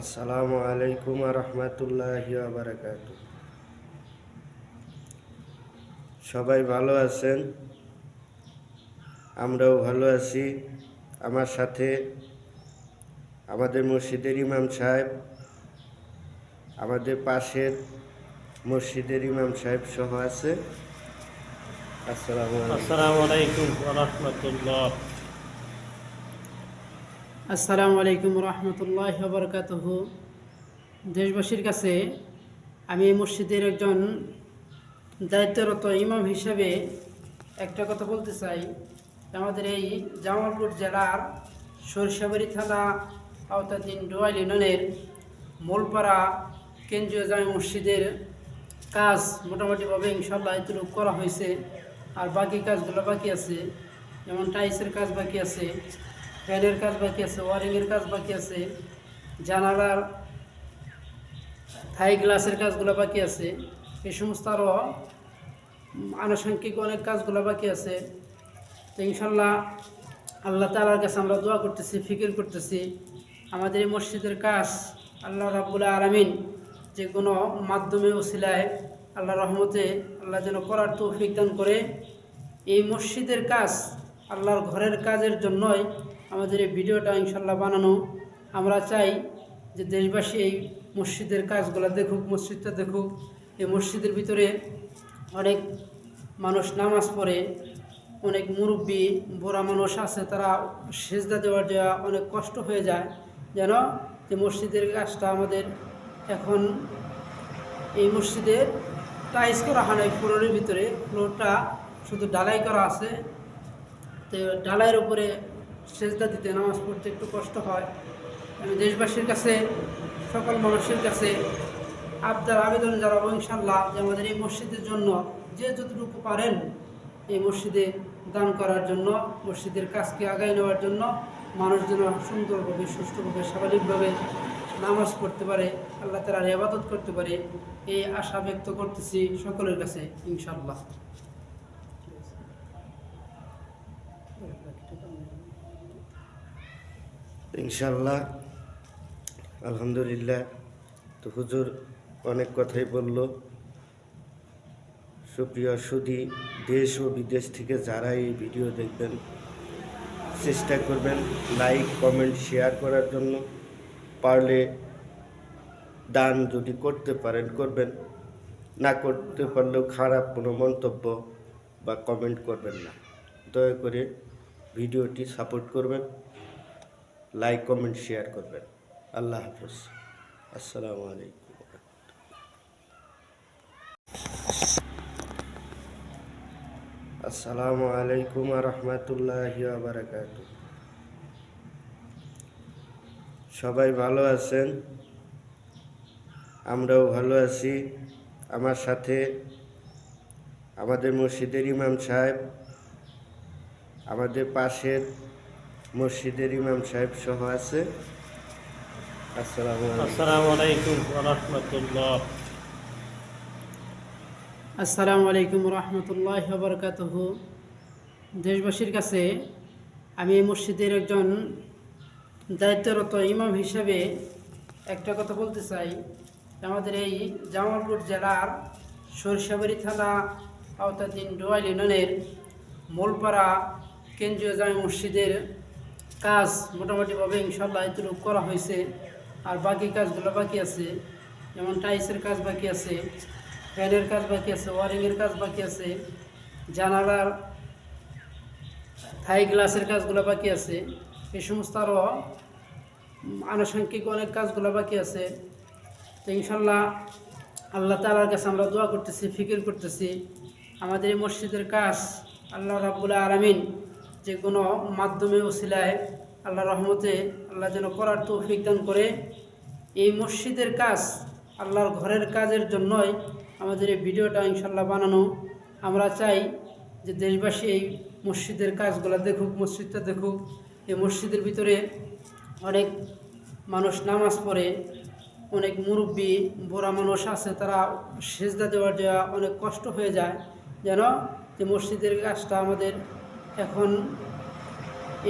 আসসালামু আলাইকুম রহমতুল্লাহি ওয়া বারাকাতুহু। সবাই ভালো আছেন? আমরাও ভালো আছি। আমার সাথে আমাদের মসজিদের ইমাম সাহেব, আমাদের পাশের মসজিদের ইমাম সাহেব সহ আছে। আসসালামু আলাইকুম ওয়া রাহমাতুল্লাহ। আসসালামু আলাইকুম রহমতুল্লাহ বরকাতহ। দেশবাসীর কাছে আমি এই মসজিদের একজন দায়িত্বরত ইমাম হিসেবে একটা কথা বলতে চাই। আমাদের এই জামালপুর জেলার সরিষাবাড়ি থানা আওতাধীন ডোয়াইল ইউনিয়নের মোলপাড়া কেন্দ্রীয় জামে মসজিদের কাজ মোটামুটিভাবে ইনশাল্লাহ এতটুকু করা হয়েছে। আর বাকি কাজগুলো বাকি আছে, যেমন টাইলসের কাজ বাকি আছে, ফ্যানের কাজ বাকি আছে, ওয়ারিংয়ের কাজ বাকি আছে, জানালার থাই গ্লাসের কাজগুলো বাকি আছে। এই সমস্ত আরও আনুষঙ্গিক অনেক কাজগুলো বাকি আছে। তো ইনশাল্লাহ আল্লাহ তাআলার কাছে আমরা দোয়া করতেছি, ফিকির করতেছি আমাদের এই মসজিদের কাজ আল্লাহ রাব্বুল আলামিন যে কোনো মাধ্যমে ওসিলায় আল্লাহ রহমতে আল্লাহ যেন করার তৌফিক দান করে। এই মসজিদের কাজ আল্লাহর ঘরের কাজের জন্যই আমাদের এই ভিডিওটা ইনশাল্লাহ বানানো। আমরা চাই যে দেশবাসী এই মসজিদের কাজগুলো দেখুক, মসজিদটা দেখুক। এই মসজিদের ভিতরে অনেক মানুষ নামাজ পড়ে, অনেক মুরব্বী বুড়া মানুষ আছে, তারা সেজদা দেওয়ার দেওয়া অনেক কষ্ট হয়ে যায়। যেন যে মসজিদের কাজটা আমাদের এখন এই মসজিদের টাইলস করা হয় নাই, ফ্লোরের ভিতরে ফ্লোরটা শুধু ঢালাই করা আছে। তো ঢালাইয়ের উপরে সেজদা দিতে, নামাজ পড়তে একটু কষ্ট হয়। আমি দেশবাসীর কাছে, সকল মানুষের কাছে আবদার আবেদন জানাবো ইনশাল্লাহ যে আমাদের এই মসজিদের জন্য যে যতটুকু পারেন এই মসজিদে দান করার জন্য, মসজিদের কাজকে আগায় নেওয়ার জন্য, মানুষ যেন সুন্দরভাবে, সুষ্ঠুভাবে, স্বাভাবিকভাবে নামাজ পড়তে পারে, আল্লাহ তাআলার ইবাদত করতে পারে, এই আশা ব্যক্ত করতেছি সকলের কাছে ইনশাল্লাহ। ইনশাল্লাহ, আলহামদুলিল্লাহ। তো হুজুর অনেক কথাই বলল। সুপ্রিয় সুধী, দেশ ও বিদেশ থেকে যারা এই ভিডিও দেখবেন, চেষ্টা করবেন লাইক, কমেন্ট, শেয়ার করার জন্য। পারলে দান যদি করতে পারেন করবেন, না করতে পারলেও খারাপ কোনো মন্তব্য বা কমেন্ট করবেন না। দয়া করে ভিডিওটি সাপোর্ট করবেন, লাইক, কমেন্ট, শেয়ার করবেন। আল্লাহ হাফেজ। আসসালামু আলাইকুম। আসসালামু আলাইকুম রহমতুল্লাহি ওয়া বারাকাতুহু। সবাই ভালো আছেন? আমরাও ভালো আছি। আমার সাথে আমাদের মসজিদের ইমাম সাহেব, আমাদের পাশের মসজিদের ইমাম সাহেব সহ আছে। আসসালামু আলাইকুম ওয়া রাহমাতুল্লাহ। আসসালামু আলাইকুম রহমতুল্লাহ বরকাতহ। দেশবাসীর কাছে আমি এই মসজিদের একজন দায়িত্বরত ইমাম হিসেবে একটা কথা বলতে চাই। আমাদের এই জামালপুর জেলার সরিষাবাড়ি থানা আওতাধীন ডোয়াইল ইউনিয়নের মোলপাড়া কেন্দ্রীয় জামে মসজিদের কাজ মোটামুটিভাবে ইনশাল্লাহ এতটুকু করা হয়েছে। আর বাকি কাজগুলো বাকি আছে, যেমন টাইলসের কাজ বাকি আছে, ফ্যানের কাজ বাকি আছে, ওয়ারিংয়ের কাজ বাকি আছে, জানালার থাই গ্লাসের কাজগুলো বাকি আছে। এই সমস্ত আরও আনুষঙ্গিক অনেক কাজগুলো বাকি আছে। তো ইনশাল্লাহ আল্লাহ তাআলার কাছে আমরা দোয়া করতেছি, ফিকির করতেছি আমাদের এই মসজিদের কাজ আল্লাহ রাব্বুল আলামিন যে কোনো মাধ্যমে ওসিলায় আল্লাহ রহমতে আল্লাহ যেন করার তৌফিক দান করে। এই মসজিদের কাজ আল্লাহর ঘরের কাজের জন্যই আমাদের এই ভিডিওটা ইনশাল্লাহ বানানো। আমরা চাই যে দেশবাসী এই মসজিদের কাজগুলো দেখুক, মসজিদটা দেখুক। এই মসজিদের ভিতরে অনেক মানুষ নামাজ পড়ে, অনেক মুরব্বী বুড়া মানুষ আছে, তারা সেজদা দেওয়ার দেওয়া অনেক কষ্ট হয়ে যায়। যেন যে মসজিদের কাজটা আমাদের এখন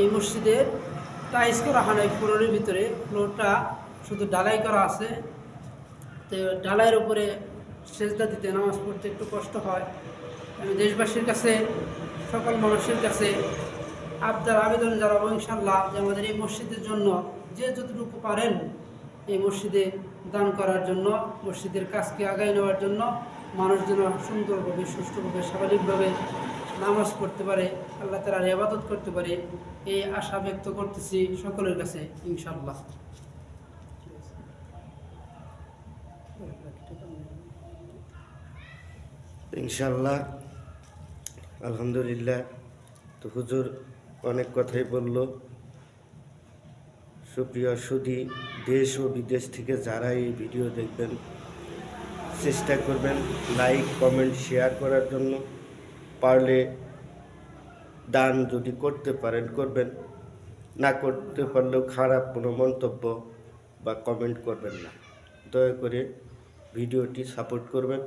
এই মসজিদের টাইলস করা হয় নাই, ফ্লোরের ভিতরে ফ্লোরটা শুধু ঢালাই করা আছে। তো ঢালাইয়ের উপরে সেজদা দিতে নামাজ পড়তে একটু কষ্ট হয়। আমি দেশবাসীর কাছে, সকল মানুষের কাছে আবদার আবেদন জানাবো ইনশাল্লাহ যে আমাদের এই মসজিদের জন্য যে যতটুকু পারেন এই মসজিদে দান করার জন্য, মসজিদের কাজকে আগায় নেওয়ার জন্য, মানুষ যেন সুন্দরভাবে সুষ্ঠুভাবে স্বাভাবিকভাবে নামাজ পড়তে পারে, আল্লাহ তাআলার ইবাদত করতে পারে, এই আশা ব্যক্ত করতেছি সকলের কাছে ইনশাল্লাহ। ইনশাল্লাহ, আলহামদুলিল্লাহ। তো হুজুর অনেক কথাই বলল। সুপ্রিয় সুধী, দেশ ও বিদেশ থেকে যারা এই ভিডিও দেখবেন চেষ্টা করবেন লাইক কমেন্ট শেয়ার করার জন্য। পারলে দান যদি করতে পারেন করবেন, না করতে পারলেও খারাপ কোনো মন্তব্য বা কমেন্ট করবেন না। দয়া করে ভিডিওটি সাপোর্ট করবেন,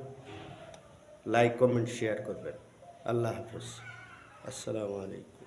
লাইক কমেন্ট শেয়ার করবেন। আল্লাহ হাফেজ, আসসালামু আলাইকুম।